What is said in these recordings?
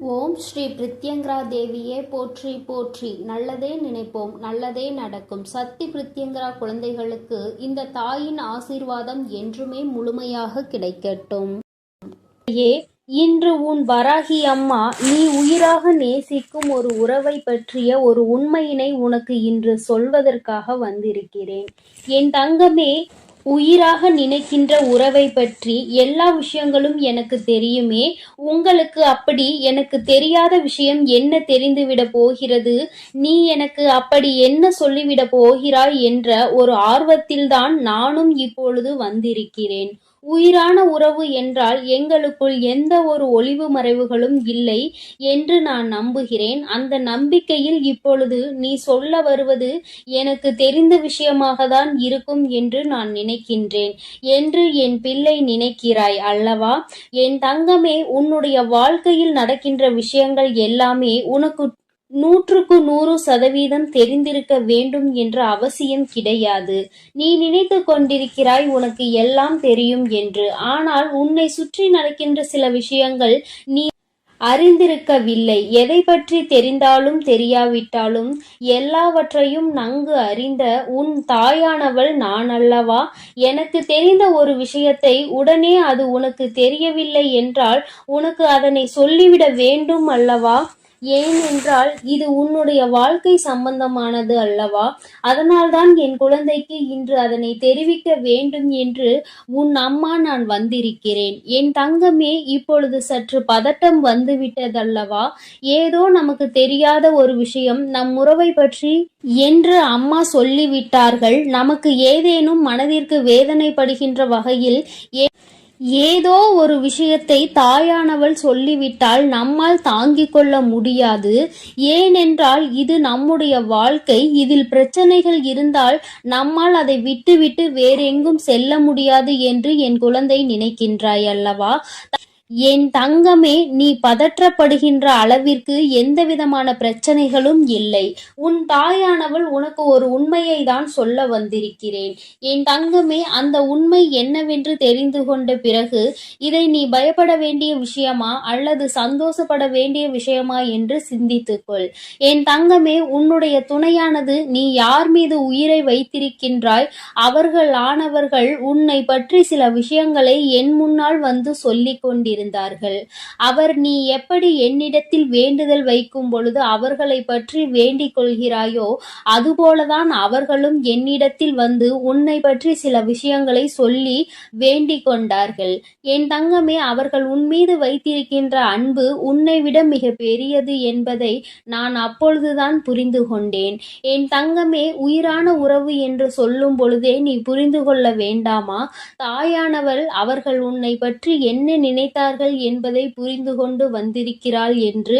ஓம் ஸ்ரீ பிரித்யங்கரா தேவியே போற்றி போற்றி. நல்லதே நினைப்போம், நல்லதே நடக்கும். சக்தி பிரித்யங்கரா குழந்தைகளுக்கு இந்த தாயின் ஆசீர்வாதம் என்றுமே முழுமையாக கிடைக்கட்டும். இன்று உன் வராகி அம்மா நீ உயிராக நேசிக்கும் ஒரு உறவை பற்றிய ஒரு உண்மையினை உனக்கு இன்று சொல்வதற்காக வந்திருக்கிறேன். என் தங்கமே, உயிராக நினைக்கின்ற உறவை பற்றி எல்லா விஷயங்களும் எனக்கு தெரியுமே. உங்களுக்கு அப்படி எனக்கு தெரியாத விஷயம் என்ன தெரிந்துவிட போகிறது? நீ எனக்கு அப்படி என்ன சொல்லிவிட போகிறாய் என்ற ஒரு ஆர்வத்தில்தான் நானும் இப்பொழுது வந்திருக்கிறேன். உயிரான உறவு என்றால் எங்களுக்குள் எந்த ஒரு ஒளிவு மறைவுகளும் இல்லை என்று நான் நம்புகிறேன். அந்த நம்பிக்கையில் இப்பொழுது நீ சொல்ல வருவது எனக்கு தெரிந்த விஷயமாக தான் இருக்கும் என்று நான் நினைக்கின்றேன் என்று என் பிள்ளை நினைக்கிறாய் அல்லவா? என் தங்கமே, உன்னுடைய வாழ்க்கையில் நடக்கின்ற விஷயங்கள் எல்லாமே உனக்கு 100% தெரிந்திருக்க வேண்டும் என்ற அவசியம் கிடையாது. நீ நினைத்து கொண்டிருக்கிறாய் உனக்கு எல்லாம் தெரியும் என்று. ஆனால் உன்னை சுற்றி நடக்கின்ற சில விஷயங்கள் நீ அறிந்திருக்கவில்லை. எதை பற்றி தெரிந்தாலும் தெரியாவிட்டாலும் எல்லாவற்றையும் நன்கு அறிந்த உன் தாயானவள் நான் அல்லவா? எனக்கு தெரிந்த ஒரு விஷயத்தை உடனே அது உனக்கு தெரியவில்லை என்றால் உனக்கு அதனை சொல்லிவிட வேண்டும் அல்லவா? ஏனென்றால் இது உன்னுடைய வாழ்க்கை சம்பந்தமானது அல்லவா? அதனால்தான் என் குழந்தைக்கு இன்று அதனை தெரிவிக்க வேண்டும் என்று உன் அம்மா நான் வந்திருக்கிறேன். என் தங்கமே, இப்பொழுது சற்று பதட்டம் வந்துவிட்டதல்லவா? ஏதோ நமக்கு தெரியாத ஒரு விஷயம் நம் உறவை பற்றி என்று அம்மா சொல்லிவிட்டார்கள். நமக்கு ஏதேனும் மனதிற்கு வேதனைப்படுகின்ற வகையில் ஏதோ ஒரு விஷயத்தை தாயானவள் சொல்லிவிட்டால் நம்மால் தாங்கிக் கொள்ள முடியாது. ஏனென்றால் இது நம்முடைய வாழ்க்கை. இதில் பிரச்சனைகள் இருந்தால் நம்மால் அதை விட்டுவிட்டு வேறெங்கும் செல்ல முடியாது என்று என் குழந்தை நினைக்கின்றாய் அல்லவா? என் தங்கமே, நீ பதற்றப்படுகின்ற அளவிற்கு எந்தவிதமான பிரச்சனைகளும் இல்லை. உன் தாயானவள் உனக்கு ஒரு உண்மையை தான் சொல்ல வந்திருக்கிறேன். என் தங்கமே, அந்த உண்மை என்னவென்று தெரிந்து கொண்ட பிறகு இதை நீ பயப்பட வேண்டிய விஷயமா அல்லது சந்தோஷப்பட வேண்டிய விஷயமா என்று சிந்தித்துக்கொள். என் தங்கமே, உன்னுடைய துணையானது நீ யார் மீது உயிரை வைத்திருக்கின்றாய் அவர்கள் ஆனவர்கள் உன்னை பற்றி சில விஷயங்களை என் முன்னால் வந்து சொல்லிக் கொண்டிருந்தார்கள். அவர் நீ எப்படி என்னிடத்தில் வேண்டுதல் வைக்கும் பொழுது அவர்களை பற்றி வேண்டிக் கொள்கிறாயோ அதுபோலதான் அவர்களும் என்னிடத்தில் வந்து உன்னை பற்றி சில விஷயங்களை சொல்லி வேண்டிக் கொண்டார்கள். என் தங்கமே, அவர்கள் உன் மீது வைத்திருக்கின்ற அன்பு உன்னை விட மிக பெரியது என்பதை நான் அப்பொழுதுதான் புரிந்து கொண்டேன். என் தங்கமே, உயிரான உறவு என்று சொல்லும் பொழுதே நீ புரிந்து கொள்ள வேண்டாமா? தாயானவள் அவர்கள் உன்னை பற்றி என்ன நினைத்தார்கள் என்பதை புரிந்து கொண்டு வந்திருக்கிறாள் என்று.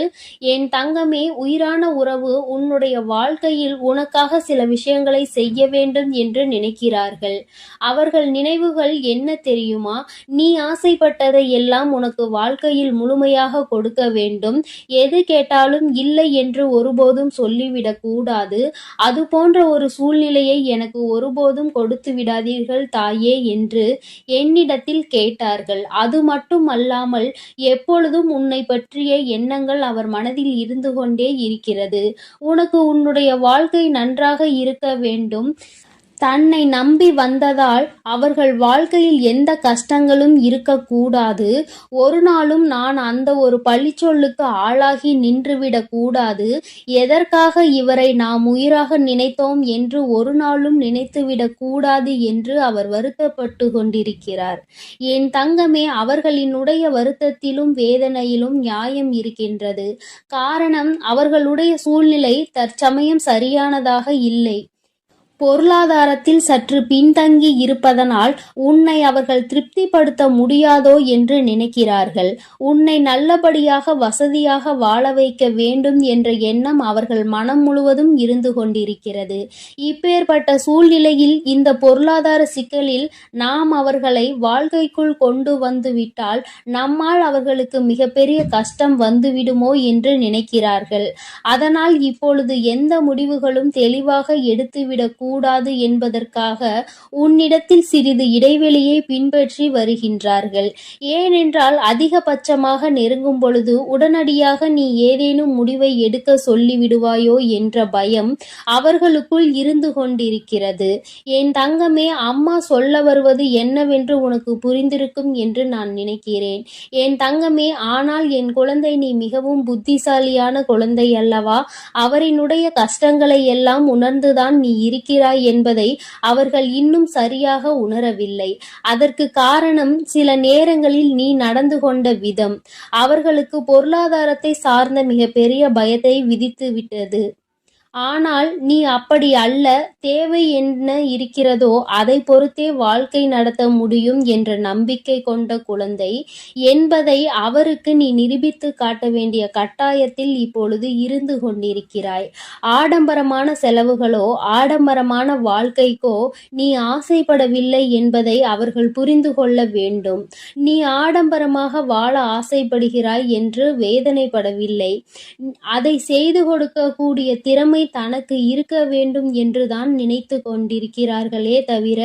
என் தங்கமே, உயிரான உறவு உன்னுடைய வாழ்க்கையில் உனக்காக சில விஷயங்களை செய்ய வேண்டும் என்று நினைக்கிறார்கள். அவர்கள் நினைவுகள் என்ன தெரியுமா? நீ ஆசைப்பட்டதை எல்லாம் உனக்கு வாழ்க்கையில் முழுமையாக கொடுக்க வேண்டும். எது கேட்டாலும் இல்லை என்று ஒருபோதும் சொல்லிவிடக் கூடாது. அது போன்ற ஒரு சூழ்நிலையை எனக்கு ஒருபோதும் கொடுத்து விடாதீர்கள் தாயே என்று என்னிடத்தில் கேட்டார்கள். அது மட்டும் அல்லாமல் எப்பொழுதும் உன்னை பற்றிய எண்ணங்கள் அவர் மனதில் இருந்து கொண்டே இருக்கிறது. உனக்கு உன்னுடைய வாழ்க்கை நன்றாக இருக்க வேண்டும். தன்னை நம்பி வந்ததால் அவர்கள் வாழ்க்கையில் எந்த கஷ்டங்களும் இருக்கக்கூடாது. ஒரு நாளும் நான் அந்த ஒரு பழிச்சொல்லுக்கு ஆளாகி நின்றுவிடக் கூடாது. எதற்காக இவரை நாம் உயிராக நினைத்தோம் என்று ஒரு நாளும் நினைத்துவிடக் கூடாது என்று அவர் வருத்தப்பட்டு கொண்டிருக்கிறார். என் தங்கமே, அவர்களினுடைய வருத்தத்திலும் வேதனையிலும் நியாயம் இருக்கின்றது. காரணம், அவர்களுடைய சூழ்நிலை தற்சமயம் சரியானதாக இல்லை. பொருளாதாரத்தில் சற்று பின்தங்கி இருப்பதனால் உன்னை அவர்கள் திருப்திப்படுத்த முடியாதோ என்று நினைக்கிறார்கள். உன்னை நல்லபடியாக வசதியாக வாழ வைக்க வேண்டும் என்ற எண்ணம் அவர்கள் மனம் முழுவதும் இருந்து கொண்டிருக்கிறது. இப்பேற்பட்ட சூழ்நிலையில் இந்த பொருளாதார சிக்கலில் நாம் அவர்களை வாழ்க்கைக்குள் கொண்டு வந்து விட்டால் நம்மால் அவர்களுக்கு மிகப்பெரிய கஷ்டம் வந்துவிடுமோ என்று நினைக்கிறார்கள். அதனால் இப்பொழுது எந்த முடிவுகளும் தெளிவாக எடுத்துவிடக்கூடாது கூடாது என்பதற்காக உன்னிடத்தில் சிறிது இடைவெளியை பின்பற்றி வருகின்றார்கள். ஏனென்றால் அதிகபட்சமாக நெருங்கும் பொழுது உடனடியாக நீ ஏதேனும் முடிவை எடுக்க சொல்லிவிடுவாயோ என்ற பயம் அவர்களுக்குள் இருந்து கொண்டிருக்கிறது. என் தங்கமே, அம்மா சொல்ல வருவது என்னவென்று உனக்கு புரிந்திருக்கும் என்று நான் நினைக்கிறேன். என் தங்கமே, ஆனால் என் குழந்தை, நீ மிகவும் புத்திசாலியான குழந்தை அல்லவா? அவரினுடைய கஷ்டங்களை எல்லாம் உணர்ந்துதான் நீ இருக்கிறாய் என்பதை அவர்கள் இன்னும் சரியாக உணரவில்லை. அதற்கு காரணம் சில நேரங்களில் நீ நடந்து கொண்ட விதம் அவர்களுக்கு பொருளாதாரத்தை சார்ந்த மிகப்பெரிய பயத்தை விதித்து விட்டது. ஆனால் நீ அப்படி அல்ல. தேவை என்ன இருக்கிறதோ அதை பொறுத்தே வாழ்க்கை நடத்த முடியும் என்ற நம்பிக்கை கொண்ட குழந்தை என்பதை அவருக்கு நீ நிரூபித்து காட்ட வேண்டிய கட்டாயத்தில் இப்பொழுது இருந்து கொண்டிருக்கிறாய். ஆடம்பரமான செலவுகளோ ஆடம்பரமான வாழ்க்கைக்கோ நீ ஆசைப்படவில்லை என்பதை அவர்கள் புரிந்து கொள்ள வேண்டும். நீ ஆடம்பரமாக வாழ ஆசைப்படுகிறாய் என்று வேதனைப்படவில்லை. அதை செய்து கொடுக்கக்கூடிய திறமை தனக்கு இருக்க வேண்டும் என்றுதான் நினைத்து கொண்டிருக்கிறார்களே தவிர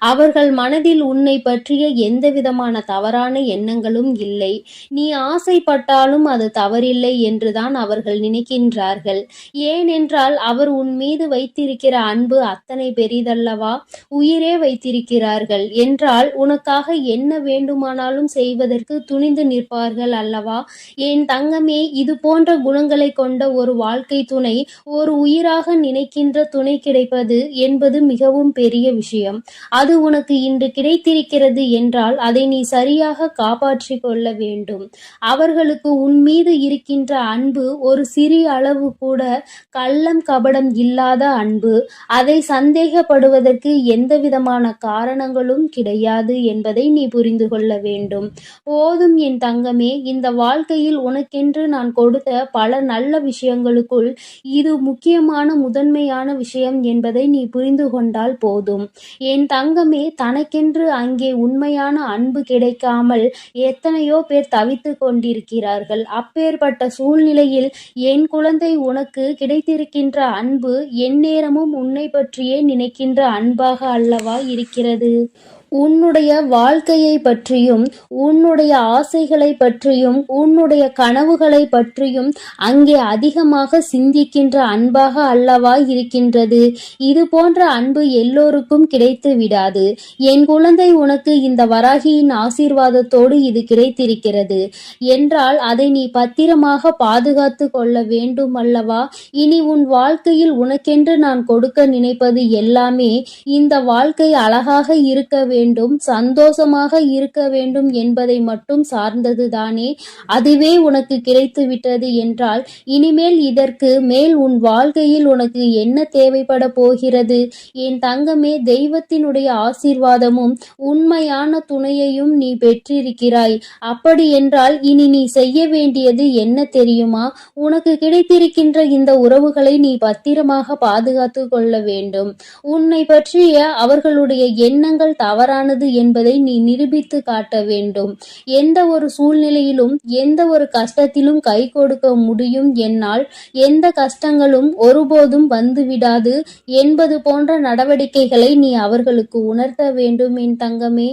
அவர்கள் மனதில் உன்னை பற்றிய எந்தவிதமான தவறான எண்ணங்களும் இல்லை. நீ ஆசைப்பட்டாலும் அது தவறில்லை என்றுதான் அவர்கள் நினைக்கின்றார்கள். ஏனென்றால் அவர் உன் மீது வைத்திருக்கிற அன்பு அத்தனை பெரிதல்லவா? உயிரே வைத்திருக்கிறார்கள் என்றால் உனக்காக என்ன வேண்டுமானாலும் செய்வதற்கு துணிந்து நிற்பார்கள் அல்லவா? என் தங்கமே, இது போன்ற குணங்களை கொண்ட ஒரு வாழ்க்கை துணை, ஒரு உயிராக நினைக்கின்ற துணை கிடைப்பது என்பது மிகவும் பெரிய விஷயம். அது உனக்கு இன்று கிடைத்திருக்கிறது என்றால் அதை நீ சரியாக காப்பாற்றிக் கொள்ள வேண்டும். அவர்களுக்கு உன் மீது இருக்கின்ற அன்பு ஒரு சிறிய அளவு கூட கள்ளம் கபடம் இல்லாத அன்பு. அதை சந்தேகப்படுவதற்கு எந்தவிதமான காரணங்களும் கிடையாது என்பதை நீ புரிந்து கொள்ள வேண்டும். போதும் என் தங்கமே, இந்த வாழ்க்கையில் உனக்கென்று நான் கொடுத்த பல நல்ல விஷயங்களுக்குள் இது முக்கியமான முதன்மையான விஷயம் என்பதை நீ புரிந்து கொண்டால் போதும். என் தங்கமே, தனக்கென்று அங்கே உண்மையான அன்பு கிடைக்காமல் எத்தனையோ பேர் தவித்து கொண்டிருக்கிறார்கள். அப்பேற்பட்ட சூழ்நிலையில் என் குழந்தை, உனக்கு கிடைத்திருக்கின்ற அன்பு எந்நேரமும் உன்னை பற்றியே நினைக்கின்ற அன்பாக அல்லவா இருக்கிறது? உன்னுடைய வாழ்க்கையை பற்றியும் உன்னுடைய ஆசைகளை பற்றியும் உன்னுடைய கனவுகளை பற்றியும் அங்கே அதிகமாக சிந்திக்கின்ற அன்பாக அல்லவா இருக்கின்றது. இது போன்ற அன்பு எல்லோருக்கும் கிடைத்து விடாது. என் குழந்தை, உனக்கு இந்த வராகியின் ஆசீர்வாதத்தோடு இது கிடைத்திருக்கிறது என்றால் அதை நீ பத்திரமாக பாதுகாத்து கொள்ள வேண்டும் அல்லவா? இனி உன் வாழ்க்கையில் உனக்கென்று நான் கொடுக்க நினைப்பது எல்லாமே இந்த வாழ்க்கை அழகாக இருக்க வேண்டும், சந்தோஷமாக இருக்க வேண்டும் என்பதை மட்டும் சார்ந்ததுதானே. அதுவே உனக்கு கிடைத்து விட்டது என்றால் இனிமேல் இதற்கு மேல் உன் வாழ்க்கையில் உனக்கு என்ன தேவைப்பட போகிறது? என் தங்கமே, தெய்வத்தினுடைய ஆசீர்வாதமும் உண்மையான துணையையும் நீ பெற்றிருக்கிறாய். அப்படி என்றால் இனி நீ செய்ய வேண்டியது என்ன தெரியுமா? உனக்கு கிடைத்திருக்கின்ற இந்த உறவுகளை நீ பத்திரமாக பாதுகாத்து கொள்ள வேண்டும். உன்னை பற்றிய அவர்களுடைய எண்ணங்கள் தவறானது என்பதை நீ நிரூபித்து காட்ட வேண்டும். எந்த ஒரு சூழ்நிலையிலும் எந்த ஒரு கஷ்டத்திலும் கை கொடுக்க முடியும் என்னால், எந்த கஷ்டங்களும் ஒருபோதும் வந்துவிடாது என்பது போன்ற நடவடிக்கைகளை நீ அவர்களுக்கு உணர்த்த வேண்டும் என் தங்கமே.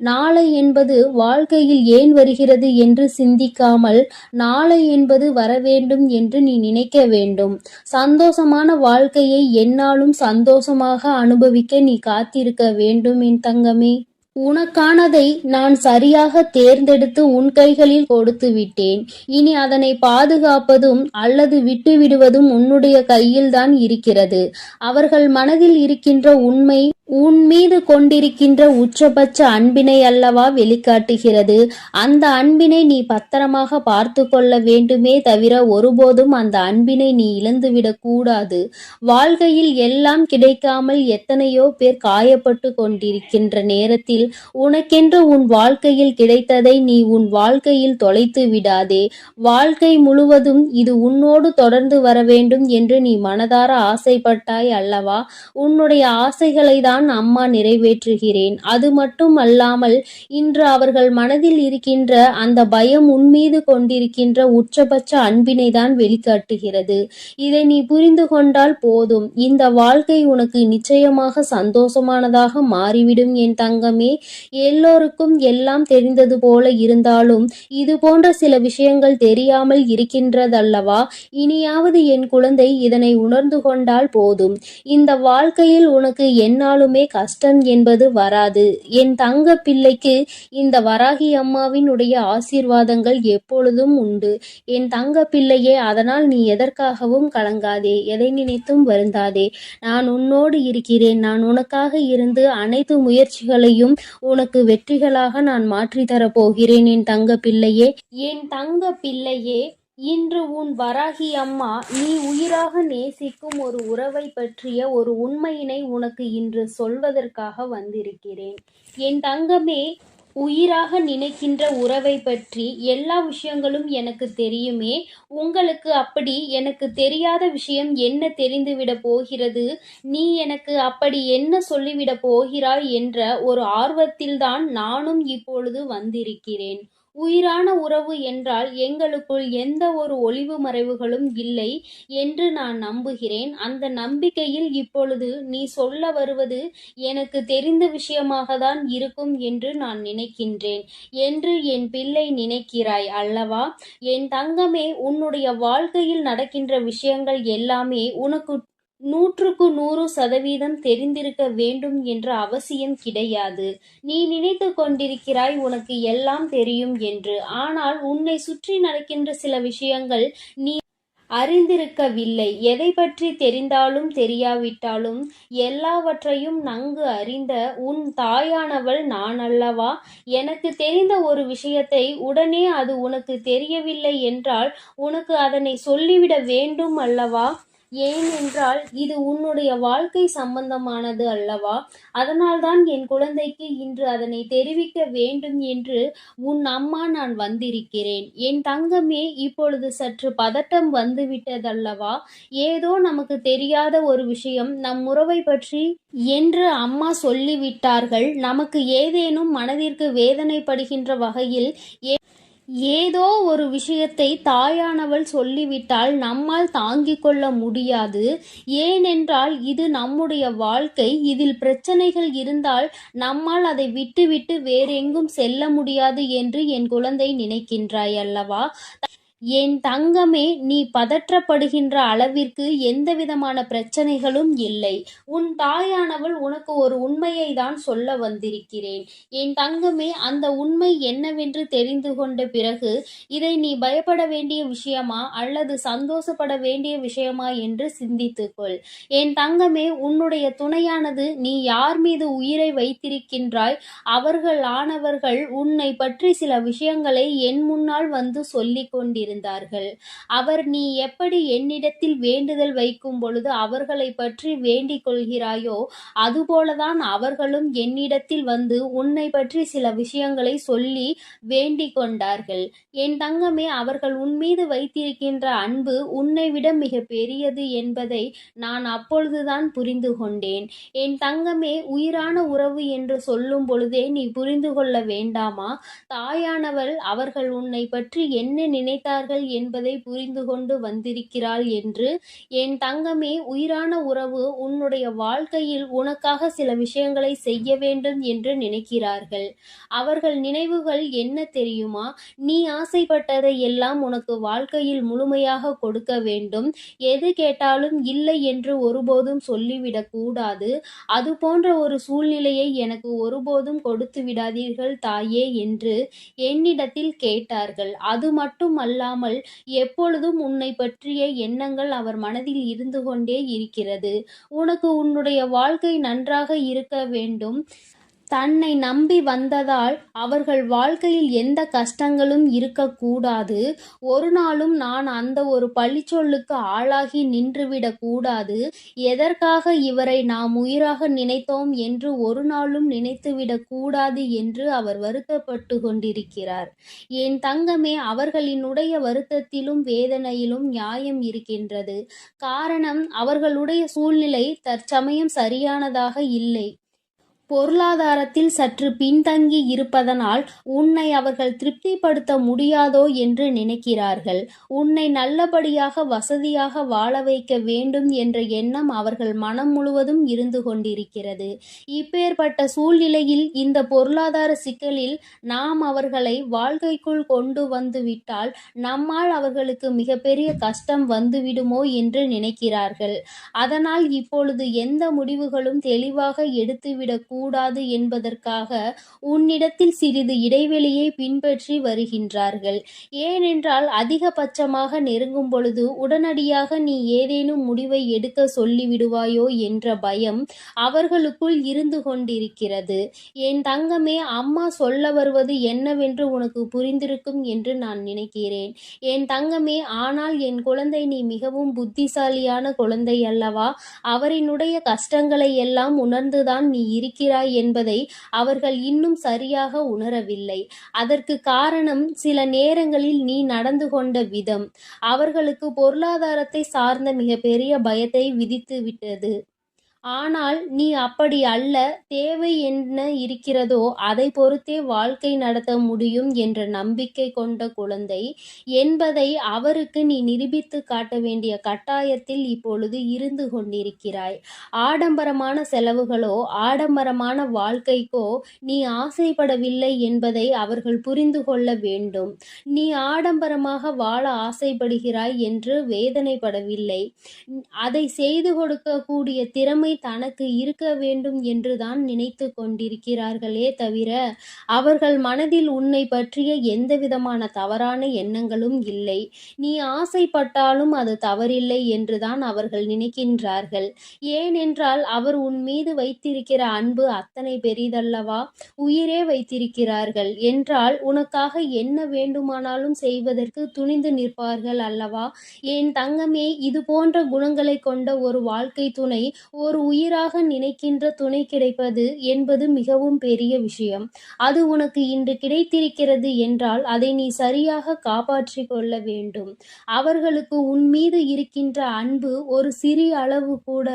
நாளை என்பது வாழ்க்கையில் ஏன் வருகிறது என்று சிந்திக்காமல் நாளை என்பது வர வேண்டும் என்று நீ நினைக்க வேண்டும். சந்தோஷமான வாழ்க்கையை எந்நாளும் சந்தோஷமாக அனுபவிக்க நீ காத்திருக்க வேண்டும் என் தங்கமே. உனக்கானதை நான் சரியாக தேர்ந்தெடுத்து உன் கைகளில் கொடுத்து விட்டேன். இனி அதனை பாதுகாப்பதும் அல்லது விட்டுவிடுவதும் உன்னுடைய கையில்தான் இருக்கிறது. அவர்கள் மனதில் இருக்கின்ற உண்மை உன் மீது கொண்டிருக்கின்ற உச்சபட்ச அன்பினை அல்லவா வெளிக்காட்டுகிறது. அந்த அன்பினை நீ பத்திரமாக பார்த்து கொள்ள வேண்டுமே தவிர ஒருபோதும் அந்த அன்பினை நீ இழந்துவிடக் கூடாது. வாழ்க்கையில் எல்லாம் கிடைக்காமல் எத்தனையோ பேர் காயப்பட்டு கொண்டிருக்கின்ற நேரத்தில் உனக்கென்று உன் வாழ்க்கையில் கிடைத்ததை நீ உன் வாழ்க்கையில் தொலைத்து விடாதே. வாழ்க்கை முழுவதும் இது உன்னோடு தொடர்ந்து வர வேண்டும் என்று நீ மனதார ஆசைப்பட்டாய் அல்லவா? உன்னுடைய ஆசைகளை தான் தான் அம்மா நிறைவேற்றுகிறேன். அது மட்டும் அல்லாமல் இன்று அவர்கள் மனதில் இருக்கின்ற அந்த பயம் உன்மீது கொண்டிருக்கின்ற உச்சபட்ச அன்பினை தான் வெளிக்காட்டுகிறது. இதை நீ புரிந்து கொண்டால் போதும். இந்த வாழ்க்கை உனக்கு நிச்சயமாக சந்தோஷமானதாக மாறிவிடும் என் தங்கமே. எல்லோருக்கும் எல்லாம் தெரிந்தது போல இருந்தாலும் இது போன்ற சில விஷயங்கள் தெரியாமல் இருக்கின்றதல்லவா? இனியாவது என் குழந்தை இதனை உணர்ந்து கொண்டால் போதும். இந்த வாழ்க்கையில் உனக்கு எந்நாளுமே கஷ்டம் என்பது வராது. என் தங்க பிள்ளைக்கு இந்த வராகி அம்மாவின் உடைய ஆசீர்வாதங்கள் எப்பொழுதும் உண்டு. என் தங்க பிள்ளையே, அதனால் நீ எதற்காகவும் கலங்காதே, எதை நினைத்தும் வருந்தாதே. நான் உன்னோடு இருக்கிறேன். நான் உனக்காக இருந்து அனைத்து முயற்சிகளையும் உனக்கு வெற்றிகளாக நான் மாற்றி தரப்போகிறேன் என் தங்க பிள்ளையே. என் தங்க பிள்ளையே, இன்று உன் வராகி அம்மா நீ உயிராக நேசிக்கும் ஒரு உறவை பற்றிய ஒரு உண்மையினை உனக்கு இன்று சொல்வதற்காக வந்திருக்கிறேன். என் தங்கமே, உயிராக நினைக்கின்ற உறவை பற்றி எல்லா விஷயங்களும் எனக்கு தெரியுமே. உங்களுக்கு அப்படி எனக்கு தெரியாத விஷயம் என்ன தெரிந்துவிட போகிறது? நீ எனக்கு அப்படி என்ன சொல்லிவிட போகிறாய் என்ற ஒரு ஆர்வத்தில்தான் நானும் இப்பொழுது வந்திருக்கிறேன். உயிரான உறவு என்றால் எங்களுக்குள் எந்த ஒரு ஒளிவு மறைவுகளும் இல்லை என்று நான் நம்புகிறேன். அந்த நம்பிக்கையில் இப்பொழுது நீ சொல்ல வருவது எனக்கு தெரிந்த விஷயமாக தான் இருக்கும் என்று நான் நினைக்கின்றேன் என்று என் பிள்ளை நினைக்கிறாய் அல்லவா? என் தங்கமே, உன்னுடைய வாழ்க்கையில் நடக்கின்ற விஷயங்கள் எல்லாமே உனக்கு 100% தெரிந்திருக்க வேண்டும் என்ற அவசியம் கிடையாது. நீ நினைத்து கொண்டிருக்கிறாய் உனக்கு எல்லாம் தெரியும் என்று. ஆனால் உன்னை சுற்றி நடக்கின்ற சில விஷயங்கள் நீ அறிந்திருக்கவில்லை. எதை பற்றி தெரிந்தாலும் தெரியாவிட்டாலும் எல்லாவற்றையும் நன்கு அறிந்த உன் தாயானவள் நான் அல்லவா? எனக்கு தெரிந்த ஒரு விஷயத்தை உடனே அது உனக்கு தெரியவில்லை என்றால் உனக்கு அதனை சொல்லிவிட வேண்டும் அல்லவா? ஏனென்றால் இது உன்னுடைய வாழ்க்கை சம்பந்தமானது அல்லவா? அதனால்தான் என் குழந்தைக்கு இன்று அதனை தெரிவிக்க வேண்டும் என்று உன் அம்மா நான் வந்திருக்கிறேன். என் தங்கமே, இப்பொழுது சற்று பதட்டம் வந்துவிட்டதல்லவா? ஏதோ நமக்கு தெரியாத ஒரு விஷயம் நம் உறவை பற்றி என்று அம்மா சொல்லிவிட்டார்கள். நமக்கு ஏதேனும் மனதிற்கு வேதனைப்படுகின்ற வகையில் ஏதோ ஒரு விஷயத்தை தாயானவள் சொல்லிவிட்டால் நம்மால் தாங்கிக் கொள்ள முடியாது. ஏனென்றால் இது நம்முடைய வாழ்க்கை. இதில் பிரச்சனைகள் இருந்தால் நம்மால் அதை விட்டுவிட்டு வேறெங்கும் செல்ல முடியாது என்று என் குழந்தை நினைக்கின்றாய் அல்லவா? என் தங்கமே, நீ பதற்றப்படுகின்ற அளவிற்கு எந்தவிதமான பிரச்சனைகளும் இல்லை. உன் தாயானவள் உனக்கு ஒரு உண்மையை தான் சொல்ல வந்திருக்கிறேன். என் தங்கமே, அந்த உண்மை என்னவென்று தெரிந்து கொண்ட பிறகு இதை நீ பயப்பட வேண்டிய விஷயமா அல்லது சந்தோஷப்பட வேண்டிய விஷயமா என்று சிந்தித்துக்கொள். என் தங்கமே, உன்னுடைய துணையானது நீ யார் மீது உயிரை வைத்திருக்கின்றாய் அவர்கள் உன்னை பற்றி சில விஷயங்களை என் முன்னால் வந்து சொல்லிக் கொண்டிருந்தார்கள். அவர் நீ எப்படி என்னிடத்தில் வேண்டுதல் வைக்கும் பொழுது அவர்களை பற்றி வேண்டிக் கொள்கிறாயோ அதுபோலதான் அவர்களும் என்னிடத்தில் வந்து உன்னை பற்றி சில விஷயங்களை சொல்லி வேண்டிக் கொண்டார்கள். என் தங்கமே, அவர்கள் உன் மீது வைத்திருக்கின்ற அன்பு உன்னை விட மிக பெரியது என்பதை நான் அப்பொழுதுதான் புரிந்து கொண்டேன். என் தங்கமே, உயிரான உறவு என்று சொல்லும் பொழுதே நீ புரிந்து கொள்ள வேண்டாமா? தாயானவள் அவர்கள் உன்னை பற்றி என்ன நினைத்தார்கள் என்பதை புரிந்து கொண்டு வந்திருக்கிறாள் என்று. என் தங்கமே, உயிரான உறவு உன்னுடைய வாழ்க்கையில் உனக்காக சில விஷயங்களை செய்ய வேண்டும் என்று நினைக்கிறார்கள். அவர்கள் நினைவுகள் என்ன தெரியுமா? நீ ஆசைப்பட்டதை எல்லாம் உனக்கு வாழ்க்கையில் முழுமையாக கொடுக்க வேண்டும். எது கேட்டாலும் இல்லை என்று ஒருபோதும் சொல்லிவிடக் கூடாது. அது போன்ற ஒரு சூழ்நிலையை எனக்கு ஒருபோதும் கொடுத்து விடாதீர்கள் தாயே என்று என்னிடத்தில் கேட்டார்கள். அது மட்டும் அல்லாமல் எப்பொழுதும் உன்னை பற்றிய எண்ணங்கள் அவர் மனதில் இருந்து கொண்டே இருக்கிறது. உனக்கு உன்னுடைய வாழ்க்கை நன்றாக இருக்க வேண்டும். தன்னை நம்பி வந்ததால் அவர்கள் வாழ்க்கையில் எந்த கஷ்டங்களும் இருக்கக்கூடாது. ஒரு நாளும் நான் அந்த ஒரு பழிச்சொல்லுக்கு ஆளாகி நின்றுவிடக் கூடாது. எதற்காக இவரை நாம் உயிராக நினைத்தோம் என்று ஒரு நாளும் நினைத்துவிடக் கூடாது என்று அவர் வருத்தப்பட்டு கொண்டிருக்கிறார். என் தங்கமே, அவர்களினுடைய வருத்தத்திலும் வேதனையிலும் நியாயம் இருக்கின்றது. காரணம், அவர்களுடைய சூழ்நிலை தற்சமயம் சரியானதாக இல்லை. பொருளாதாரத்தில் சற்று பின்தங்கி இருப்பதனால் உன்னை அவர்கள் திருப்திப்படுத்த முடியாதோ என்று நினைக்கிறார்கள். உன்னை நல்லபடியாக வசதியாக வாழ வைக்க வேண்டும் என்ற எண்ணம் அவர்கள் மனம் முழுவதும் இருந்து கொண்டிருக்கிறது. இப்பேற்பட்ட சூழ்நிலையில் இந்த பொருளாதார சிக்கலில் நாம் அவர்களை வாழ்க்கைக்குள் கொண்டு வந்து விட்டால் நம்மால் அவர்களுக்கு மிகப்பெரிய கஷ்டம் வந்துவிடுமோ என்று நினைக்கிறார்கள். அதனால் இப்பொழுது எந்த முடிவுகளும் தெளிவாக எடுத்துவிடக் கூடாது என்பதற்காக உன்னிடத்தில் சிறிது இடைவெளியை பின்பற்றி வருகின்றார்கள். ஏனென்றால் அதிகபட்சமாக நெருங்கும் பொழுது உடனடியாக நீ ஏதேனும் முடிவை எடுக்க சொல்லிவிடுவாயோ என்ற பயம் அவர்களுக்குள் இருந்து கொண்டிருக்கிறது. என் தங்கமே, அம்மா சொல்ல வருவது என்னவென்று உனக்கு புரிந்திருக்கும் என்று நான் நினைக்கிறேன். என் தங்கமே, ஆனால் என் குழந்தை, நீ மிகவும் புத்திசாலியான குழந்தை அல்லவா? அவரினுடைய கஷ்டங்களை எல்லாம் உணர்ந்துதான் நீ இருக்கிறாய் என்பதை அவர்கள் இன்னும் சரியாக உணரவில்லை. அதற்கு காரணம் சில நேரங்களில் நீ நடந்து கொண்ட விதம் அவர்களுக்கு பொருளாதாரத்தை சார்ந்த மிகப்பெரிய பயத்தை விதித்து விட்டது. ஆனால் நீ அப்படி அல்ல. தேவை என்ன இருக்கிறதோ அதை பொறுத்தே வாழ்க்கை நடத்த முடியும் என்ற நம்பிக்கை கொண்ட குழந்தை என்பதை அவருக்கு நீ நிரூபித்து காட்ட வேண்டிய கட்டாயத்தில் இப்பொழுது இருந்து கொண்டிருக்கிறாய். ஆடம்பரமான செலவுகளோ ஆடம்பரமான வாழ்க்கைக்கோ நீ ஆசைப்படவில்லை என்பதை அவர்கள் புரிந்து கொள்ள வேண்டும். நீ ஆடம்பரமாக வாழ ஆசைப்படுகிறாய் என்று வேதனைப்படவில்லை. அதை செய்து கொடுக்கக்கூடிய திறமை தனக்கு இருக்க வேண்டும் என்றுதான் நினைத்து கொண்டிருக்கிறார்களே தவிர அவர்கள் மனதில் உன்னை பற்றிய எந்தவிதமான தவறான எண்ணங்களும் இல்லை. நீ ஆசைப்பட்டாலும் அது தவறில்லை என்றுதான் அவர்கள் நினைக்கின்றார்கள். ஏனென்றால் அவர் உன் மீது வைத்திருக்கிற அன்பு அத்தனை பெரிதல்லவா? உயிரே வைத்திருக்கிறார்கள் என்றால் உனக்காக என்ன வேண்டுமானாலும் செய்வதற்கு துணிந்து நிற்பார்கள் அல்லவா? என் தங்கமே, இது போன்ற குணங்களை கொண்ட ஒரு வாழ்க்கை துணை, ஒரு உயிராக நினைக்கின்ற துணை கிடைப்பது என்பது மிகவும் பெரிய விஷயம். அது உனக்கு இன்று கிடைத்திருக்கிறது என்றால் அதை நீ சரியாக காப்பாற்றிக் கொள்ள வேண்டும். அவர்களுக்கு உன் மீது இருக்கின்ற அன்பு ஒரு சிறிய அளவு கூட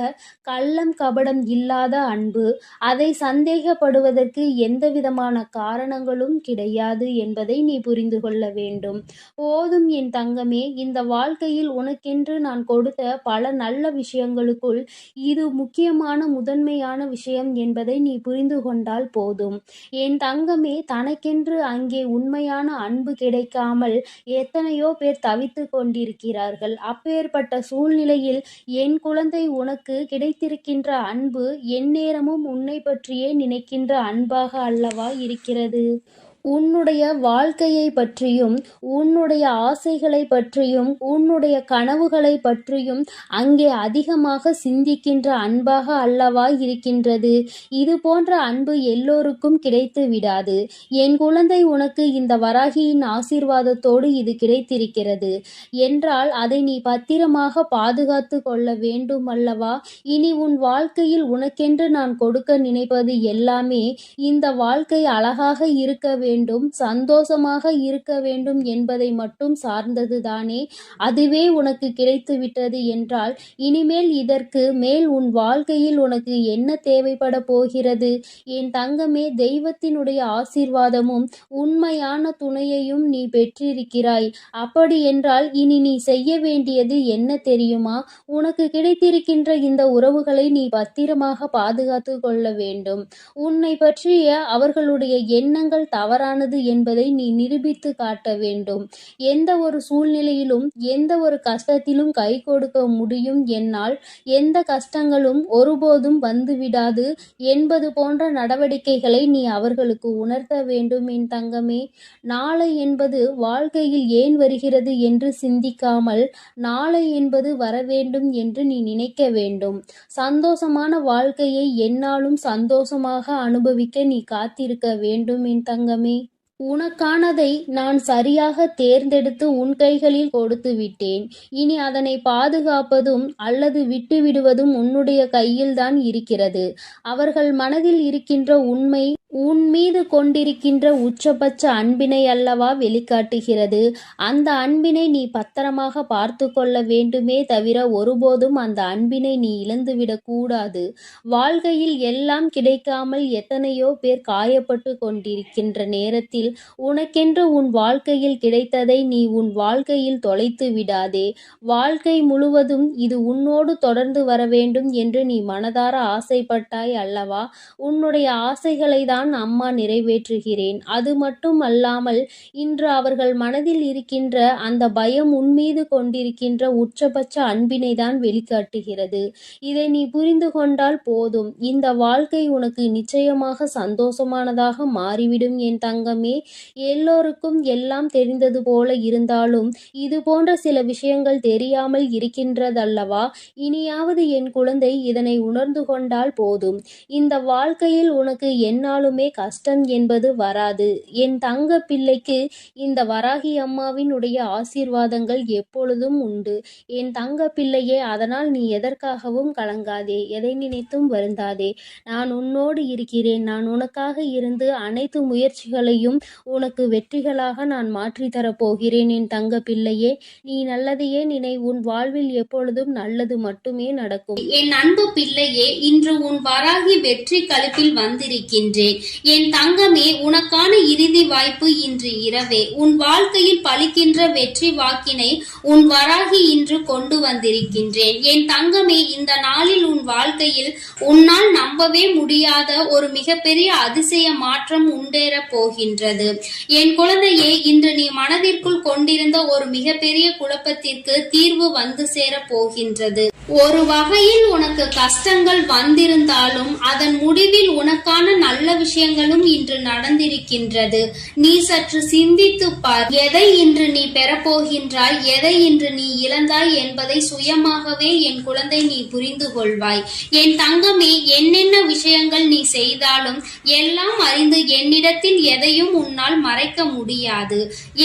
கள்ளம் கபடம் இல்லாத அன்பு. அதை சந்தேகப்படுவதற்கு எந்தவிதமான காரணங்களும் கிடையாது என்பதை நீ புரிந்து கொள்ள வேண்டும். போதும் என் தங்கமே, இந்த வாழ்க்கையில் உனக்கென்று நான் கொடுத்த பல நல்ல விஷயங்களுக்குள் இது முக்கியமான முதன்மையான விஷயம் என்பதை நீ புரிந்து கொண்டால் போதும். என் தங்கமே, தனக்கென்று அங்கே உண்மையான அன்பு கிடைக்காமல் எத்தனையோ பேர் தவித்து கொண்டிருக்கிறார்கள். அப்பேற்பட்ட சூழ்நிலையில் என் குழந்தை, உனக்கு கிடைத்திருக்கின்ற அன்பு எந்நேரமும் உன்னை பற்றியே நினைக்கின்ற அன்பாக அல்லவா இருக்கிறது? உன்னுடைய வாழ்க்கையை பற்றியும் உன்னுடைய ஆசைகளை பற்றியும் உன்னுடைய கனவுகளை பற்றியும் அங்கே அதிகமாக சிந்திக்கின்ற அன்பாக அல்லவா இருக்கின்றது? இது போன்ற அன்பு எல்லோருக்கும் கிடைத்து விடாது. என் குழந்தை, உனக்கு இந்த வராகியின் ஆசீர்வாதத்தோடு இது கிடைத்திருக்கிறது என்றால் அதை நீ பத்திரமாக பாதுகாத்து கொள்ள வேண்டும் அல்லவா? இனி உன் வாழ்க்கையில் உனக்கென்று நான் கொடுக்க நினைப்பது எல்லாமே இந்த வாழ்க்கை அழகாக இருக்க வேண்டும், சந்தோஷமாக இருக்க வேண்டும் என்பதை மட்டும் சார்ந்ததுதானே? அதுவே உனக்கு கிடைத்து விட்டது என்றால் இனிமேல் இதற்கு மேல் உன் வாழ்க்கையில் உனக்கு என்ன தேவைப்பட போகிறது? என் தங்கமே, தெய்வத்தினுடைய ஆசீர்வாதமும் உண்மையான துணையையும் நீ பெற்றிருக்கிறாய். அப்படி என்றால் இனி நீ செய்ய வேண்டியது என்ன தெரியுமா? உனக்கு கிடைத்திருக்கின்ற இந்த உறவுகளை நீ பத்திரமாக பாதுகாத்து கொள்ள வேண்டும். உன்னை பற்றிய அவர்களுடைய எண்ணங்கள் தவறானது என்பதை நீ நிரூபித்து காட்ட வேண்டும். எந்த ஒரு சூழ்நிலையிலும் எந்த ஒரு கஷ்டத்திலும் கை கொடுக்க முடியும் என்னால், எந்த கஷ்டங்களும் ஒருபோதும் வந்துவிடாது என்பது போன்ற நடவடிக்கைகளை நீ அவர்களுக்கு உணர்த்த வேண்டும் என் தங்கமே. நாளை என்பது வாழ்க்கையில் ஏன் வருகிறது என்று சிந்திக்காமல் நாளை என்பது வரவேண்டும் என்று நீ நினைக்க வேண்டும். சந்தோஷமான வாழ்க்கையை எந்நாளும் சந்தோஷமாக அனுபவிக்க நீ காத்திருக்க வேண்டும் என் தங்கமே. உனக்கானதை நான் சரியாக தேர்ந்தெடுத்து உன் கைகளில் கொடுத்து விட்டேன். இனி அதனை பாதுகாப்பதும் அல்லது விட்டுவிடுவதும் உன்னுடைய கையில்தான் இருக்கிறது. அவர்கள் மனதில் இருக்கின்ற உண்மை உன் மீது கொண்டிருக்கின்ற உச்சபட்ச அன்பினை அல்லவா வெளிக்காட்டுகிறது. அந்த அன்பினை நீ பத்திரமாக பார்த்து கொள்ள வேண்டுமே தவிர ஒருபோதும் அந்த அன்பினை நீ இழந்துவிடக் கூடாது. வாழ்க்கையில் எல்லாம் கிடைக்காமல் எத்தனையோ பேர் காயப்பட்டு கொண்டிருக்கின்ற நேரத்தில் உனக்கென்று உன் வாழ்க்கையில் கிடைத்ததை நீ உன் வாழ்க்கையில் தொலைத்து விடாதே. வாழ்க்கை முழுவதும் இது உன்னோடு தொடர்ந்து வர வேண்டும் என்று நீ மனதார ஆசைப்பட்டாய் அல்லவா? உன்னுடைய ஆசைகளை தான் அம்மா நிறைவேற்றுகிறேன். அது மட்டும் அல்லாமல் இன்று அவர்கள் மனதில் இருக்கின்ற அந்த பயம் உன்மீது கொண்டிருக்கின்ற உச்சபட்ச அன்பினை தான் வெளிக்காட்டுகிறது. இதை நீ புரிந்து கொண்டால் போதும். இந்த வாழ்க்கை உனக்கு நிச்சயமாக சந்தோஷமானதாக மாறிவிடும் என் தங்கமே. எல்லோருக்கும் எல்லாம் தெரிந்தது போல இருந்தாலும் இது போன்ற சில விஷயங்கள் தெரியாமல் இருக்கின்றதல்லவா? இனியாவது என் குழந்தை இதனை உணர்ந்து கொண்டால் போதும். இந்த வாழ்க்கையில் உனக்கு என்னாலுமே கஷ்டம் என்பது வராது. என் தங்க பிள்ளைக்கு இந்த வராகி அம்மாவினுடைய ஆசீர்வாதங்கள் எப்பொழுதும் உண்டு. என் தங்க பிள்ளையே, அதனால் நீ எதற்காகவும் கலங்காதே, எதை நினைத்தும் வருந்தாதே. நான் உன்னோடு இருக்கிறேன். நான் உனக்காக இருந்து அனைத்து முயற்சிகளையும் உனக்கு வெற்றிகளாக நான் மாற்றி தரப்போகிறேன். என் தங்க பிள்ளையே, நீ நல்லதையே நினை. உன் வாழ்வில் எப்பொழுதும் நல்லது மட்டுமே நடக்கும். என் அன்பு பிள்ளையே, இன்று உன் வராகி வெற்றி களிப்பில் வந்திருக்கின்றேன். என் தங்கமே, உனக்கான இறுதி வாய்ப்பு இன்று இரவே. உன் வாழ்க்கையில் பலிக்கின்ற வெற்றி வாக்கினை உன் வராகி இன்று கொண்டு வந்திருக்கின்றேன். என் தங்கமே, இந்த நாளில் உன் வாழ்க்கையில் உன்னால் நம்பவே முடியாத ஒரு மிகப்பெரிய அதிசய மாற்றம் உண்டேறப் போகின்றது. என் குழந்தையே, இன்று நீ மனதிற்குள் கொண்டிருந்த ஒரு மிகப்பெரிய குழப்பத்திற்கு தீர்வு வந்து சேரப் போகின்றது. ஒரு வகையில் உனக்கு கஷ்டங்கள் வந்திருந்தாலும் அதன் முடிவில் உனக்கான நல்ல விஷயங்களும் இன்று நடந்திருக்கின்றது. நீ சற்று சிந்தித்து பார். எதை இன்று நீ பெறப்போகின்றாய், எதை இன்று நீ இழந்தாய் என்பதை சுயமாகவே என் குழந்தை நீ புரிந்து கொள்வாய். என் தங்கமே, என்னென்ன விஷயங்கள் நீ செய்தாலும் எல்லாம் அறிந்து என்னிடத்தில் எதையும் உன்னால் மறைக்க முடியாது.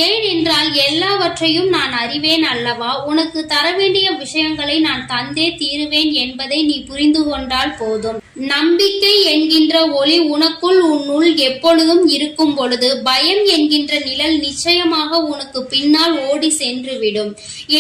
ஏனென்றால் எல்லாவற்றையும் நான் அறிவேன் அல்லவா? உனக்கு தர வேண்டிய விஷயங்களை நான் தந்தே தீருவேன் என்பதை நீ புரிந்து கொண்டால் போதும். நம்பிக்கை என்கின்ற ஒளி உனக்குள் உன்னுள் எப்பொழுதும் இருக்கும் பொழுது பயம் என்கின்ற நிழல் நிச்சயமாக உனக்கு பின்னால் ஓடி சென்றுவிடும்.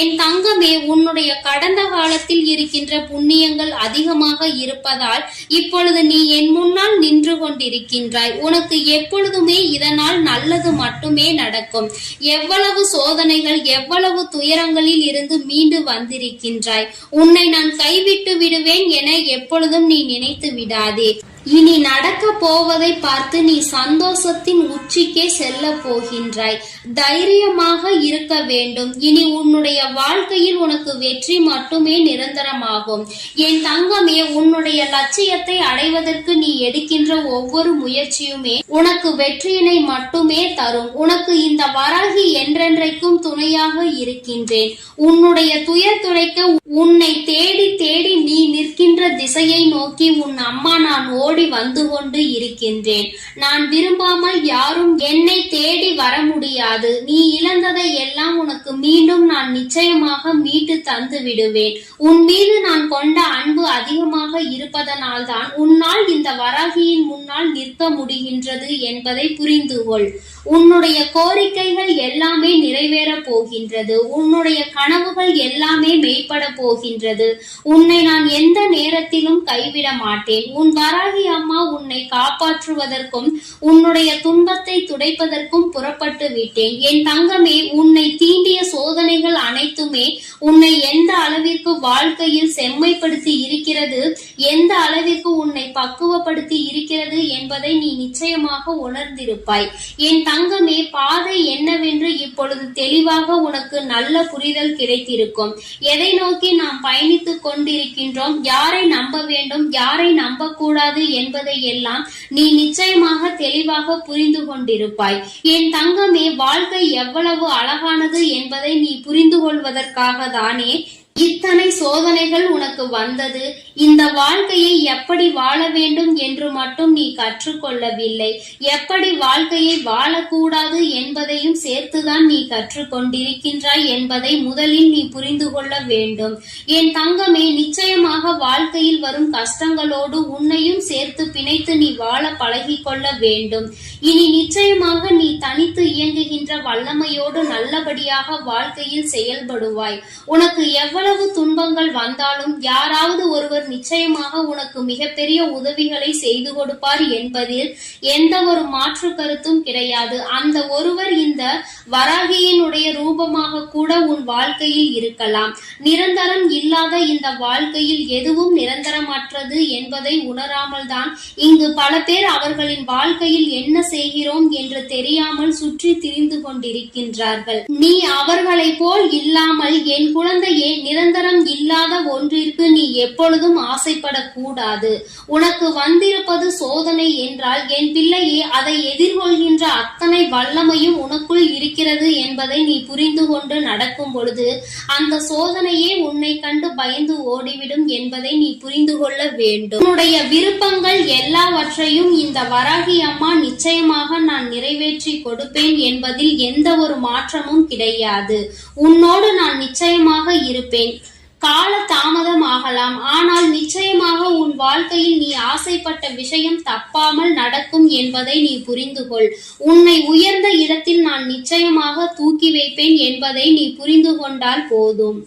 என் தங்கமே, உன்னுடைய கடந்த காலத்தில் இருக்கின்ற புண்ணியங்கள் அதிகமாக இருப்பதால் இப்பொழுது நீ என் முன்னால் நின்று கொண்டிருக்கின்றாய். உனக்கு எப்பொழுதுமே இதனால் நல்லது மட்டுமே நடக்கும். எவ்வளவு சோதனைகள், எவ்வளவு துயரங்களில் இருந்து மீண்டு வந்திருக்கின்றாய். உன்னை நான் கைவிட்டு விடுவேன் என எப்பொழுதும் நீ நினைத்து விடாதே. இனி நடக்க போவதை பார்த்து நீ சந்தோஷத்தின் உச்சிக்கே செல்ல போகின்றாய். தைரியமாக இருக்க வேண்டும். இனி உன்னுடைய வாழ்க்கையில் உனக்கு வெற்றி மட்டுமே நிரந்தரமாகும். என் தங்கமே, உன்னுடைய லட்சியத்தை அடைவதற்கு நீ எடுக்கின்ற ஒவ்வொரு முயற்சியுமே உனக்கு வெற்றியினை மட்டுமே தரும். உனக்கு இந்த வராகி என்றென்றைக்கும் துணையாக இருக்கின்றேன். உன்னுடைய துயர் துடைக்க உன்னை தேடி தேடி நீ நிற்கின்ற திசையை நோக்கி உன் அம்மா நான் ஓடி வந்து கொண்டு இருக்கின்றேன். நான் விரும்பாமல் யாரும் என்னை தேடி வர முடியாது. நீ இழந்ததை எல்லாம் உனக்கு மீண்டும் நான் நிச்சயமாக மீட்டு தந்து விடுவேன். உன் மீது நான் கொண்ட அன்பு அதிகமாக இருப்பதனால் தான் உன்னால் இந்த வராகியின் முன்னால் நிற்க முடிகின்றது என்பதை புரிந்து கொள். உன்னுடைய கோரிக்கைகள் எல்லாமே நிறைவேற போகின்றது. உன்னுடைய கனவுகள் எல்லாமே மெய்ப்பட போகின்றது. உன்னை நான் எந்த நேரத்திலும் கைவிட மாட்டேன். உன் வராகி அம்மா உன்னை காப்பாற்றுவதற்கும் உன்னுடைய துன்பத்தை துடைப்பதற்கும் புறப்பட்டு விட்டேன். என் தங்கமே, உன்னை தீண்டிய சோதனைகள் அனைத்துமே உன்னை எந்த அளவிற்கு வாழ்க்கையில் செம்மைப்படுத்தி இருக்கிறது, எந்த அளவிற்கு உன்னை பக்குவப்படுத்தி இருக்கிறது என்பதை நீ நிச்சயமாக உணர்ந்திருப்பாய். என் தங்கமே, பாதை என்னவென்று இப்பொழுது தெளிவாக உனக்கு நல்ல புரிதல் கிடைத்திருக்கும். எதை நோக்கி நாம் பயணித்துக் கொண்டிருக்கின்றோம், யாரை நம்ப வேண்டும், யாரை நம்பக்கூடாது என்பதை எல்லாம் நீ நிச்சயமாக தெளிவாக புரிந்து கொண்டிருப்பாய். என் தங்கமே, வாழ்க்கை எவ்வளவு அழகானது என்பதை நீ புரிந்து கொள்வதற்காக தானே இத்தனை சோதனைகள் உனக்கு வந்தது. இந்த வாழ்க்கையை எப்படி வாழ வேண்டும் என்று மட்டும் நீ கற்றுக்கொள்ளவில்லை, எப்படி வாழ்க்கையை வாழக்கூடாது என்பதையும் சேர்த்துதான் நீ கற்றுக்கொண்டிருக்கின்றாய் என்பதை முதலில் நீ புரிந்து கொள்ள வேண்டும். என் தங்கமே, நிச்சயமாக வாழ்க்கையில் வரும் கஷ்டங்களோடு உன்னையும் சேர்த்து பிணைத்து நீ வாழ பழகி கொள்ள வேண்டும். இனி நிச்சயமாக நீ தனித்து இயங்குகின்ற வல்லமையோடு நல்லபடியாக வாழ்க்கையில் செயல்படுவாய். உனக்கு எவ்வளவு துன்பங்கள் வந்தாலும் யாராவது ஒருவர் நிச்சயமாக உனக்கு மிகப்பெரிய உதவிகளை செய்து கொடுப்பார் என்பதில் எந்த ஒரு மாற்று கருத்தும் கிடையாது. அந்த ஒருவர் இந்த வராகியினுடைய ரூபமாக கூட உன் வாழ்க்கையில் இருக்கலாம். நிரந்தரம் இல்லாத இந்த வாழ்க்கையில் எதுவும் நிரந்தரமற்றது என்பதை உணராமல் தான் இங்கு பல பேர் அவர்களின் வாழ்க்கையில் என்ன செய்கிறோம் என்று தெரியாமல் சுற்றி திரிந்து கொண்டிருக்கின்றார்கள். நீ அவர்களை போல் இல்லாமல் என் குழந்தையே, நிரந்தரம் இல்லாத ஒன்றிற்கு நீ எப்பொழுதும் ஆசைப்படக்கூடாது. உனக்கு வந்திருப்பது சோதனை என்றால் என் பிள்ளையே, அதை எதிர்கொள்கின்ற அத்தனை வல்லமையும் உனக்குள் இருக்கிறது என்பதை நீ புரிந்து கொண்டு நடக்கும் பொழுது அந்த சோதனையே உன்னை கண்டு பயந்து ஓடிவிடும் என்பதை நீ புரிந்து கொள்ள வேண்டும். உன்னுடைய விருப்பங்கள் எல்லாவற்றையும் இந்த வராகி அம்மா நிச்சயமாக நான் நிறைவேற்றி கொடுப்பேன் என்பதில் எந்த ஒரு மாற்றமும் கிடையாது. உன்னோடு நான் நிச்சயமாக இருப்பேன். கால தாமதம் ஆகலாம், ஆனால் நிச்சயமாக உன் வாழ்க்கையில் நீ ஆசைப்பட்ட விஷயம் தப்பாமல் நடக்கும் என்பதை நீ புரிந்து கொள். உன்னை உயர்ந்த இடத்தில் நான் நிச்சயமாக தூக்கி வைப்பேன் என்பதை நீ புரிந்து கொண்டால் போதும்.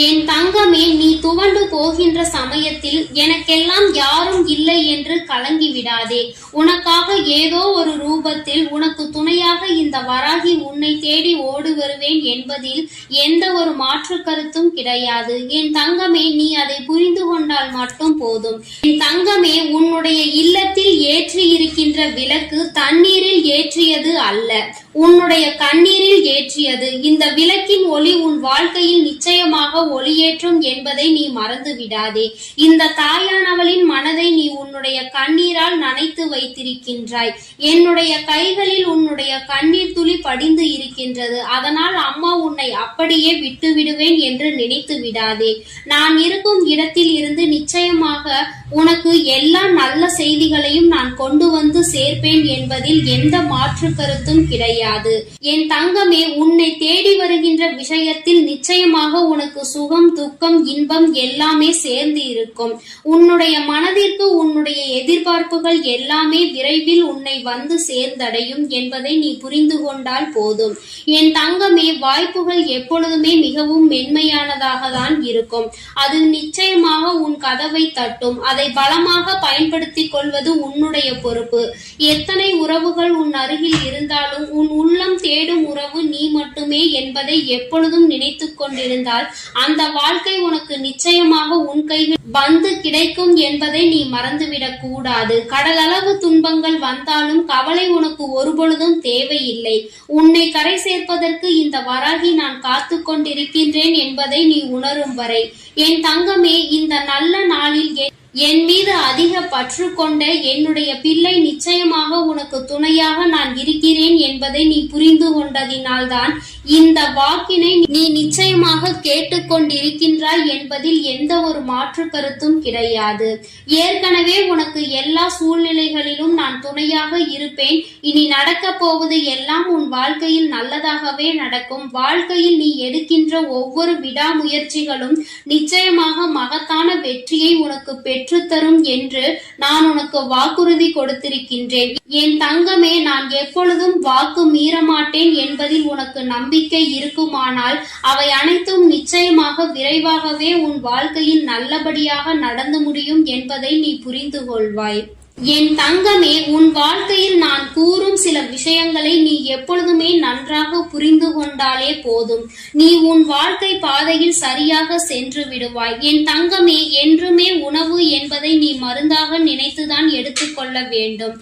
என் தங்கமே, நீ துவண்டு போகின்ற சமயத்தில் எனக்கெல்லாம் யாரும் இல்லை என்று கலங்கி விடாதே. உனக்காக ஏதோ ஒரு ரூபத்தில் உனக்கு துணையாக இந்த வராகி உன்னை தேடி ஓடி வருவேன் என்பதில் எந்த ஒரு மாற்று கருத்தும் கிடையாது. என் தங்கமே, நீ அதை புரிந்து கொண்டால் மட்டும் போதும். என் தங்கமே, உன்னுடைய இல்லத்தில் ஏற்றி இருக்கின்ற விளக்கு தண்ணீரில் ஏற்றியது அல்ல, உன்னுடைய கண்ணீரில் ஏற்றியது. இந்த விளக்கின் ஒளி உன் வாழ்க்கையில் நிச்சயமாக ஒளியேற்றும் என்பதை நீ மறந்து விடாதே. இந்த தாயானவளின் மனதை நீ உன்னுடைய கண்ணீரால் நனைத்து வைத்திருக்கின்றாய். என்னுடைய கைகளில் உன்னுடைய கண்ணீர் துளி படிந்து இருக்கின்றது. அதனால் அம்மா உன்னை அப்படியே விட்டு விடுவேன் என்று நினைத்து விடாதே. நான் இருக்கும் இடத்தில் இருந்து நிச்சயமாக உனக்கு எல்லா நல்ல செய்திகளையும் நான் கொண்டு வந்து சேர்ப்பேன் என்பதில் எந்த மாற்று கருத்தும் கிடையாது. என் தங்கமே, உன்னை தேடி வருகின்ற விஷயத்தில் நிச்சயமாக உனக்கு சுகம், துக்கம், இன்பம் எல்லாமே சேர்ந்து இருக்கும். உன்னுடைய மனதிற்கு உன்னுடைய எதிர்பார்ப்புகள் எல்லாமே விரைவில் உன்னை வந்து சேர்ந்தடையும் என்பதை நீ புரிந்து கொண்டால் போதும். என் தங்கமே, வாய்ப்புகள் எப்பொழுதுமே மிகவும் மென்மையானதாக தான் இருக்கும். அது நிச்சயமாக உன் கதவை தட்டும். அதை பலமாக பயன்படுத்திக் கொள்வது உன்னுடைய பொறுப்பு. எத்தனை உறவுகள் உன் அருகில் இருந்தாலும் உன் உள்ளம் தேடும் உறவு நீ மட்டுமே என்பதை எப்பொழுதும் நினைத்து கொண்டிருந்தால் அந்த வாழ்க்கை உனக்கு நிச்சயமாக உன் கையில் வந்து கிடைக்கும் என்பதை நீ மறந்துவிடக் கூடாது. கடலளவு துன்பங்கள் வந்தாலும் கவலை உனக்கு ஒருபொழுதும் தேவையில்லை. உன்னை கரை சேர்ப்பதற்கு இந்த வராகி நான் காத்து கொண்டிருக்கின்றேன் என்பதை நீ உணரும் வரை. என் தங்கமே, இந்த நல்ல நாளில் என் மீது அதிக பற்று கொண்ட என்னுடைய பிள்ளை நிச்சயமாக உனக்கு துணையாக நான் இருக்கிறேன் என்பதை நீ புரிந்து கொண்டதினால்தான் இந்த வாக்கினை நீ நிச்சயமாக கேட்டுக்கொண்டிருக்கின்றாய் என்பதில் எந்த ஒரு மாற்று கருத்தும் கிடையாது. ஏற்கனவே உனக்கு எல்லா சூழ்நிலைகளிலும் நான் துணையாக இருப்பேன். இனி நடக்க போவது எல்லாம் உன் வாழ்க்கையில் நல்லதாகவே நடக்கும். வாழ்க்கையில் நீ எடுக்கின்ற ஒவ்வொரு விடாமுயற்சிகளும் நிச்சயமாக மகத்தான வெற்றியை உனக்கு பெற்றுத்தரும் என்று நான் உனக்கு வாக்குறுதி கொடுத்திருக்கின்றேன். என் தங்கமே, நான் எப்பொழுதும் வாக்கு மீறமாட்டேன் என்பதில் உனக்கு நம்பிக்கை இருக்குமானால் அவை அனைத்தும் நிச்சயமாக விரைவாகவே உன் வாழ்க்கையில் நல்லபடியாக நடந்து முடியும் என்பதை நீ புரிந்து கொள்வாய். என் தங்கமே, உன் வாழ்க்கையில் நான் கூறும் சில விஷயங்களை நீ எப்பொழுதுமே நன்றாக புரிந்து கொண்டாலே போதும். நீ உன் வாழ்க்கை பாதையில் சரியாக சென்று விடுவாய். என் தங்கமே, என்றுமே உணவு என்பதை நீ மருந்தாக நினைத்துதான் எடுத்துக்கொள்ள வேண்டும்.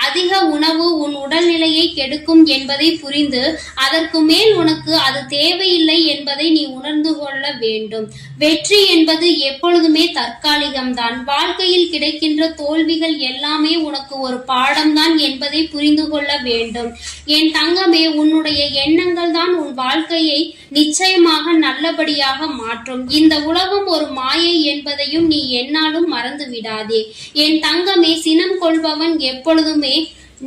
அதிக உணவு உன் உடல்நிலையை கெடுக்கும் என்பதை புரிந்து அதற்கு மேல் உனக்கு அது தேவையில்லை என்பதை நீ உணர்ந்து கொள்ள வேண்டும். வெற்றி என்பது எப்பொழுதுமே தற்காலிகம்தான். வாழ்க்கையில் கிடைக்கின்ற தோல்விகள் எல்லாம் எல்லாமே உனக்கு ஒரு பாடம்தான் என்பதை புரிந்து கொள்ள வேண்டும். என் தங்கமே, உன்னுடைய எண்ணங்கள் தான் உன் வாழ்க்கையை நிச்சயமாக நல்லபடியாக மாற்றும். இந்த உலகம் ஒரு மாயை என்பதையும் நீ என்னாலும் மறந்து விடாதே. என் தங்கமே, சினம் கொள்பவன் எப்பொழுதுமே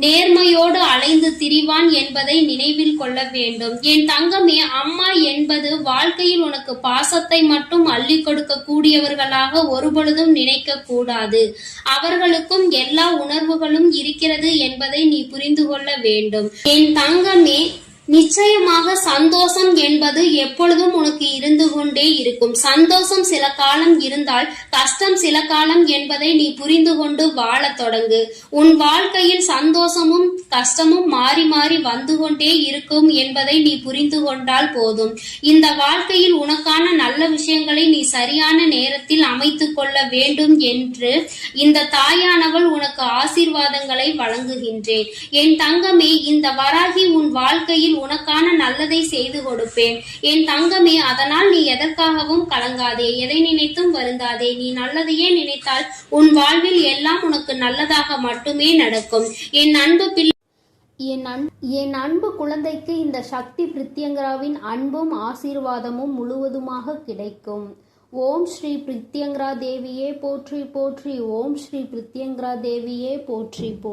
நேர்மையோடு அலைந்து திரிவான் என்பதை நினைவில் கொள்ள வேண்டும். என் தங்கமே, அம்மா என்பது வாழ்க்கையில் உனக்கு பாசத்தை மட்டும் அள்ளி கொடுக்க கூடியவர்களாக ஒருபொழுதும் நினைக்க கூடாது. அவர்களுக்கும் எல்லா உணர்வுகளும் இருக்கிறது என்பதை நீ புரிந்து கொள்ள வேண்டும். என் தங்கமே, நிச்சயமாக சந்தோஷம் என்பது எப்பொழுதும் உனக்கு இருந்து கொண்டே இருக்கும். சந்தோஷம் சில காலம் இருந்தால் கஷ்டம் சில காலம் என்பதை நீ புரிந்து கொண்டு வாழத் தொடங்கு. உன் வாழ்க்கையில் சந்தோஷமும் கஷ்டமும் மாறி மாறி வந்து கொண்டே இருக்கும் என்பதை நீ புரிந்து கொண்டால் போதும். இந்த வாழ்க்கையில் உனக்கான நல்ல விஷயங்களை நீ சரியான நேரத்தில் அமைத்துக் கொள்ள வேண்டும் என்று இந்த தாயானவள் உனக்கு ஆசீர்வாதங்களை வழங்குகின்றேன். என் தங்கமே, இந்த வராகி உன் வாழ்க்கையில் உனக்கான நல்லதை செய்து கொடுப்பேன். என் தங்கமே, அதனால் நீ எதற்காகவும் கலங்காதே, எதை நினைத்தும் வருந்தாதே. நீ நல்லதையே நினைத்தால் உன் வாழ்வில் எல்லாம் உனக்கு நல்லதாக மட்டுமே நடக்கும். என் அன்பு பிள்ளை, என் அன்பு குழந்தைக்கு இந்த சக்தி பிரித்யங்கராவின் அன்பும் ஆசீர்வாதமும் முழுவதுமாக கிடைக்கும். ஓம் ஸ்ரீ பிரித்யங்கரா தேவியே போற்றி போற்றி. ஓம் ஸ்ரீ பிரித்யங்கரா தேவியே போற்றி போற்றி.